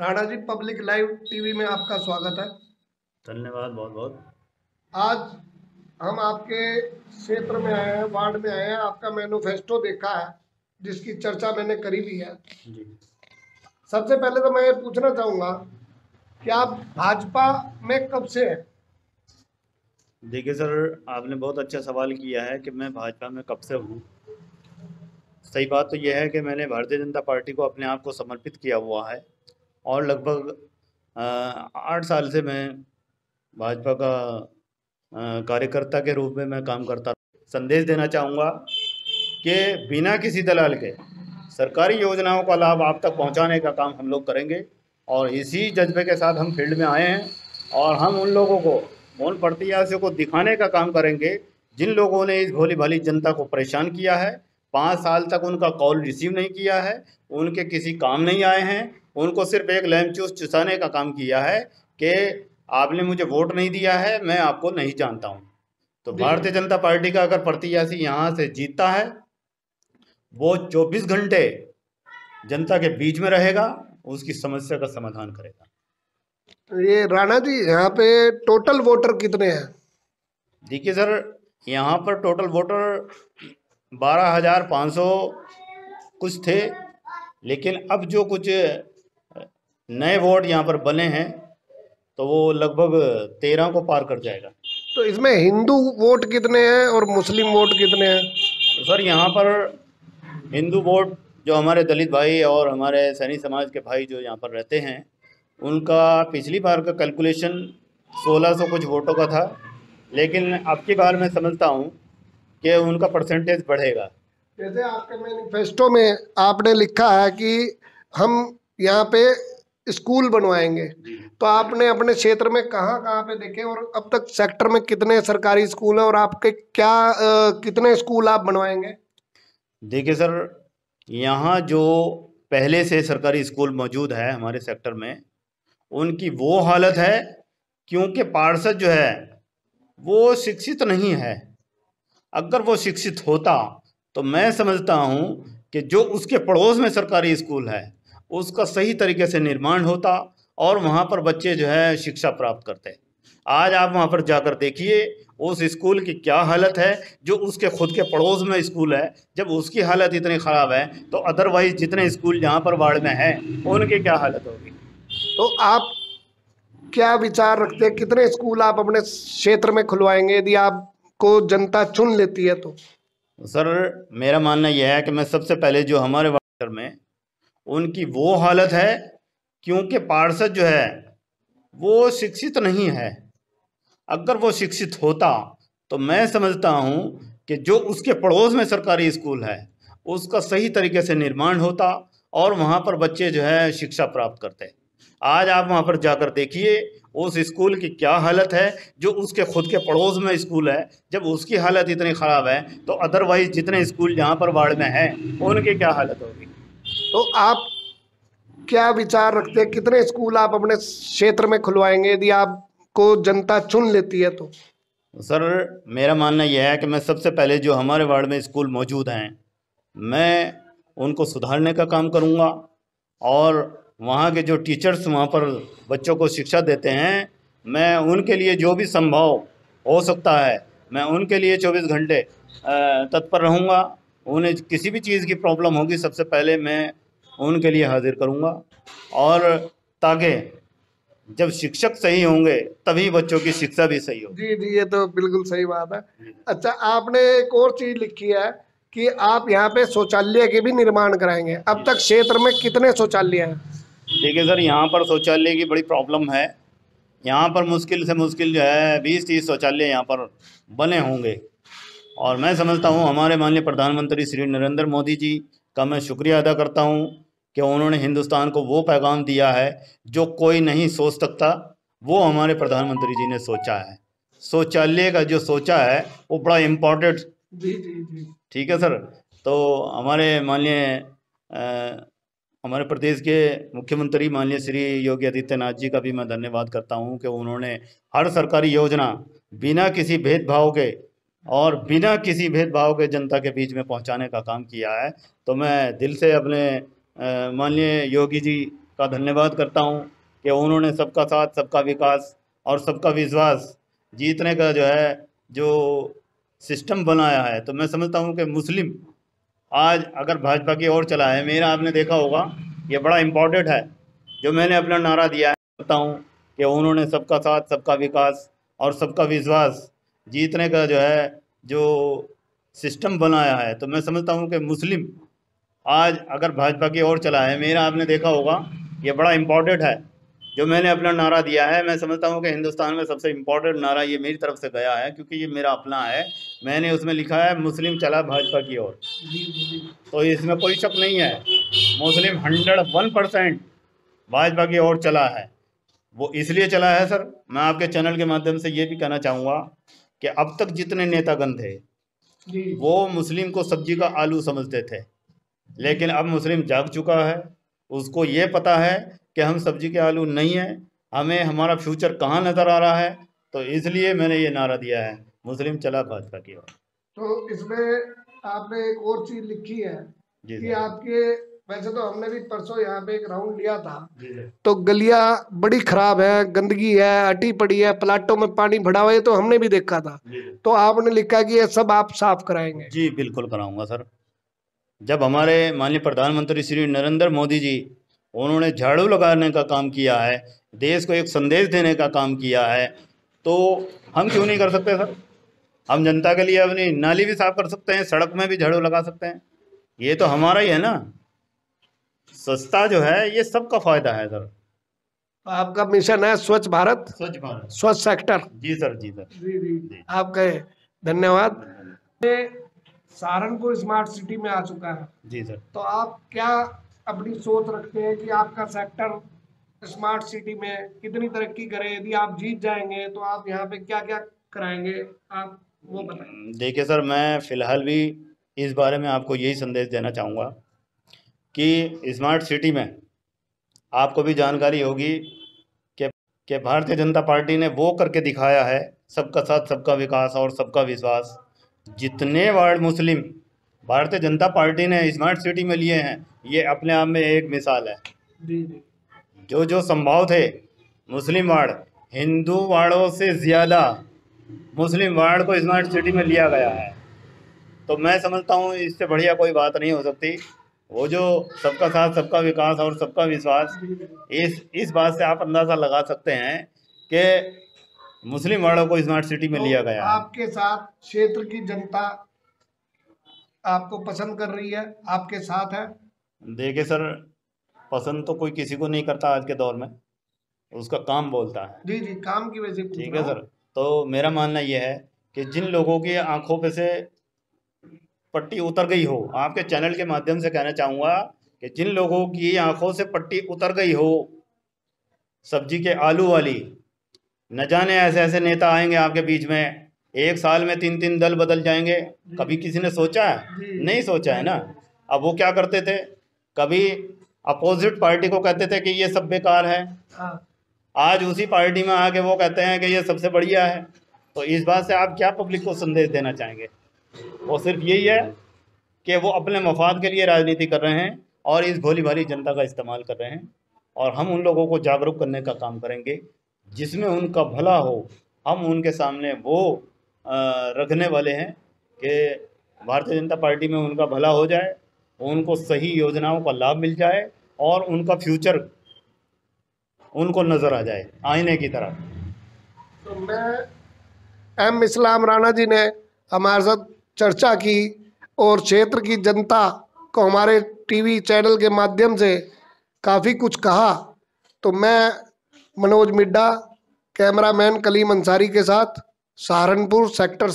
Rana ji, public live TV में आपका स्वागत है। धन्यवाद बहुत बहुत। आज हम आपके क्षेत्र में आए हैं, वार्ड में आए हैं। आपका मैनिफेस्टो देखा है, जिसकी चर्चा मैंने करी भी है। जी सबसे पहले तो मैं ये पूछना चाहूंगा कि आप भाजपा में कब से हैं? देखिए सर, आपने बहुत अच्छा सवाल किया है कि मैं भाजपा में कब से हूँ। सही बात तो यह है कि मैंने भारतीय जनता पार्टी को अपने आप को समर्पित किया हुआ है और लगभग 8 साल से मैं भाजपा का कार्यकर्ता के रूप में मैं काम करता हूँ। संदेश देना चाहूँगा कि बिना किसी दलाल के सरकारी योजनाओं का लाभ आप तक पहुंचाने का काम हम लोग करेंगे और इसी जज्बे के साथ हम फील्ड में आए हैं और हम उन लोगों को, उन प्रत्याशियों को दिखाने का काम करेंगे जिन लोगों ने इस भोली भाली जनता को परेशान किया है। 5 साल तक उनका कॉल रिसीव नहीं किया है, उनके किसी काम नहीं आए हैं, उनको सिर्फ एक लैमचूस चुसाने का काम किया है कि आपने मुझे वोट नहीं दिया है, मैं आपको नहीं जानता हूँ। तो जी, भारतीय जनता पार्टी का अगर प्रत्याशी यहाँ से जीतता है, वो 24 घंटे जनता के बीच में रहेगा, उसकी समस्या का समाधान करेगा। ये राणा जी, यहाँ पे टोटल वोटर कितने हैं? देखिए सर, यहाँ पर टोटल वोटर 12,500 कुछ थे, लेकिन अब जो कुछ नए वोट यहाँ पर बने हैं तो वो लगभग 13 को पार कर जाएगा। तो इसमें हिंदू वोट कितने हैं और मुस्लिम वोट कितने हैं? तो सर, यहाँ पर हिंदू वोट जो हमारे दलित भाई और हमारे सैनी समाज के भाई जो यहाँ पर रहते हैं, उनका पिछली बार का कैलकुलेशन 1600 कुछ वोटों का था, लेकिन अब की बार मैं समझता हूँ कि उनका परसेंटेज बढ़ेगा। जैसे आपके मैनिफेस्टो में आपने लिखा है कि हम यहाँ पे स्कूल बनवाएंगे, तो आपने अपने क्षेत्र में कहाँ कहाँ पे देखे और अब तक सेक्टर में कितने सरकारी स्कूल हैं और आपके क्या कितने स्कूल आप बनवाएंगे? देखिए सर, यहाँ जो पहले से सरकारी स्कूल मौजूद है हमारे सेक्टर में, उनकी वो हालत है क्योंकि पार्षद जो है वो शिक्षित नहीं है। अगर वो शिक्षित होता तो मैं समझता हूँ कि जो उसके पड़ोस में सरकारी स्कूल है उसका सही तरीके से निर्माण होता और वहाँ पर बच्चे जो है शिक्षा प्राप्त करते। आज आप वहाँ पर जाकर देखिए उस स्कूल की क्या हालत है, जो उसके खुद के पड़ोस में स्कूल है। जब उसकी हालत इतनी ख़राब है तो अदरवाइज जितने स्कूल जहाँ पर वार्ड में हैं उनकी क्या हालत होगी। तो आप क्या विचार रखते हैं, कितने स्कूल आप अपने क्षेत्र में खुलवाएंगे यदि आपको जनता चुन लेती है तो? सर, मेरा मानना यह है कि मैं सबसे पहले जो हमारे वार्ड में उनकी वो हालत है क्योंकि पार्षद जो है वो शिक्षित नहीं है। अगर वो शिक्षित होता तो मैं समझता हूँ कि जो उसके पड़ोस में सरकारी स्कूल है उसका सही तरीके से निर्माण होता और वहाँ पर बच्चे जो है शिक्षा प्राप्त करते। आज आप वहाँ पर जाकर देखिए उस स्कूल की क्या हालत है, जो उसके खुद के पड़ोस में स्कूल है। जब उसकी हालत इतनी ख़राब है तो अदरवाइज जितने स्कूल जहाँ पर वार्ड में हैं उनकी क्या हालत होगी। तो आप क्या विचार रखते हैं, कितने स्कूल आप अपने क्षेत्र में खुलवाएंगे यदि आपको जनता चुन लेती है तो? सर, मेरा मानना यह है कि मैं सबसे पहले जो हमारे वार्ड में स्कूल मौजूद हैं मैं उनको सुधारने का काम करूँगा और वहाँ के जो टीचर्स वहाँ पर बच्चों को शिक्षा देते हैं, मैं उनके लिए जो भी संभव हो सकता है मैं उनके लिए 24 घंटे तत्पर रहूँगा। उन्हें किसी भी चीज़ की प्रॉब्लम होगी सबसे पहले मैं उनके लिए हाजिर करूँगा, और ताकि जब शिक्षक सही होंगे तभी बच्चों की शिक्षा भी सही होगी। जी जी, ये तो बिल्कुल सही बात है। अच्छा, आपने एक और चीज लिखी है कि आप यहाँ पे शौचालय के भी निर्माण कराएंगे। अब तक क्षेत्र में कितने शौचालय हैं? देखिए सर, यहाँ पर शौचालय की बड़ी प्रॉब्लम है। यहाँ पर मुश्किल से मुश्किल जो है 20-30 शौचालय यहाँ पर बने होंगे, और मैं समझता हूँ हमारे माननीय प्रधानमंत्री श्री नरेंद्र मोदी जी का मैं शुक्रिया अदा करता हूँ कि उन्होंने हिंदुस्तान को वो पैगाम दिया है जो कोई नहीं सोच सकता, वो हमारे प्रधानमंत्री जी ने सोचा है। शौचालय का जो सोचा है वो बड़ा इम्पोर्टेंट। जी जी जी। ठीक है सर। तो हमारे माननीय हमारे प्रदेश के मुख्यमंत्री माननीय श्री योगी आदित्यनाथ जी का भी मैं धन्यवाद करता हूं कि उन्होंने हर सरकारी योजना बिना किसी भेदभाव के और बिना किसी भेदभाव के जनता के बीच में पहुंचाने का काम किया है। तो मैं दिल से अपने माननीय योगी जी का धन्यवाद करता हूँ कि उन्होंने सबका साथ, सबका विकास और सबका विश्वास जीतने का जो सिस्टम बनाया है। तो मैं समझता हूँ कि मुस्लिम आज अगर भाजपा की ओर चला है, मेरा आपने देखा होगा ये बड़ा इम्पोर्टेंट है जो मैंने अपना नारा दिया है, करता हूँ कि उन्होंने सबका साथ, सबका विकास और सबका विश्वास जीतने का जो सिस्टम बनाया है। तो मैं समझता हूँ कि मुस्लिम आज अगर भाजपा की ओर चला है, मेरा आपने देखा होगा ये बड़ा इम्पोर्टेंट है जो मैंने अपना नारा दिया है। मैं समझता हूँ कि हिंदुस्तान में सबसे इम्पोर्टेंट नारा ये मेरी तरफ से गया है, क्योंकि ये मेरा अपना है। मैंने उसमें लिखा है मुस्लिम चला भाजपा की ओर। तो इसमें कोई शक नहीं है, मुस्लिम 101% भाजपा की ओर चला है। वो इसलिए चला है सर, मैं आपके चैनल के माध्यम से ये भी कहना चाहूँगा कि अब तक जितने नेतागण थे वो मुस्लिम को सब्जी का आलू समझते थे, लेकिन अब मुस्लिम जाग चुका है। उसको ये पता है कि हम सब्जी के आलू नहीं हैं, हमें हमारा फ्यूचर कहाँ नज़र आ रहा है। तो इसलिए मैंने ये नारा दिया है, मुस्लिम चला भाजपा की ओर। तो इसमें आपने एक और चीज लिखी है कि आपके, वैसे तो हमने भी परसों यहाँ पे एक राउंड लिया था, तो गलियां बड़ी खराब है, गंदगी है, अटी पड़ी है, प्लाटों में पानी भरा हुआ है, तो हमने भी देखा था। तो आपने लिखा कि ये सब आप साफ कराएंगे। जी बिल्कुल कराऊंगा सर। जब हमारे माननीय प्रधानमंत्री श्री नरेंद्र मोदी जी, उन्होंने झाड़ू लगाने का काम किया है, देश को एक संदेश देने का काम किया है, तो हम क्यों नहीं कर सकते सर? हम जनता के लिए अपनी नाली भी साफ कर सकते हैं, सड़क में भी झाड़ू लगा सकते हैं। ये तो हमारा ही है ना। स्वच्छता जो है ये सबका फायदा है सर। तो आपका मिशन है स्वच्छ भारत, स्वच्छ भारत, स्वच्छ सेक्टर। जी सर, जी सर, जी। आपका धन्यवाद। सहारनपुर स्मार्ट सिटी में आ चुका है। जी सर। तो आप क्या अपनी सोच रखते हैं कि आपका सेक्टर स्मार्ट सिटी में कितनी तरक्की करे? यदि आप जीत जाएंगे तो आप यहाँ पे क्या क्या कराएंगे, आप वो बताएं। देखिए सर, मैं फिलहाल भी इस बारे में आपको यही संदेश देना चाहूँगा कि स्मार्ट सिटी में आपको भी जानकारी होगी कि भारतीय जनता पार्टी ने वो करके दिखाया है, सबका साथ, सबका विकास और सबका विश्वास। जितने वार्ड मुस्लिम भारतीय जनता पार्टी ने स्मार्ट सिटी में लिए हैं, ये अपने आप में एक मिसाल है। जो संभव थे मुस्लिम वार्ड, हिंदू वार्डों से ज़्यादा मुस्लिम वार्ड को स्मार्ट सिटी में लिया गया है। तो मैं समझता हूँ इससे बढ़िया कोई बात नहीं हो सकती। वो जो सबका साथ, सबका विकास और सबका विश्वास, इस बात से आप अंदाज़ा लगा सकते हैं कि मुस्लिम वार्डों को स्मार्ट सिटी में लिया गया है। आपके साथ क्षेत्र की जनता आपको पसंद कर रही है, आपके साथ है? देखिए सर, पसंद तो कोई किसी को नहीं करता आज के दौर में, उसका काम बोलता है। जी, काम की वजह से ठीक है सर। तो मेरा मानना यह है कि जिन लोगों की आंखों पे से पट्टी उतर गई हो, आपके चैनल के माध्यम से कहना चाहूँगा कि जिन लोगों की आंखों से पट्टी उतर गई हो सब्जी के आलू वाली, न जाने ऐसे ऐसे नेता आएंगे आपके बीच में, एक साल में 3-3 दल बदल जाएंगे। कभी किसी ने सोचा है? नहीं सोचा है ना। अब वो क्या करते थे, कभी अपोजिट पार्टी को कहते थे कि ये सब बेकार है, आज उसी पार्टी में आके वो कहते हैं कि ये सबसे बढ़िया है। तो इस बात से आप क्या पब्लिक को संदेश देना चाहेंगे? वो सिर्फ यही है कि वो अपने मफाद के लिए राजनीति कर रहे हैं और इस भोली भाली जनता का इस्तेमाल कर रहे हैं। और हम उन लोगों को जागरूक करने का काम करेंगे जिसमें उनका भला हो। हम उनके सामने वो रखने वाले हैं कि भारतीय जनता पार्टी में उनका भला हो जाए, उनको सही योजनाओं का लाभ मिल जाए और उनका फ्यूचर उनको नज़र आ जाए आईने की तरह। तो मैं एम इस्लाम राणा जी ने हमारे साथ चर्चा की और क्षेत्र की जनता को हमारे टीवी चैनल के माध्यम से काफ़ी कुछ कहा। तो मैं मनोज मिड्डा, कैमरामैन कलीम अंसारी के साथ, सहारनपुर सेक्टर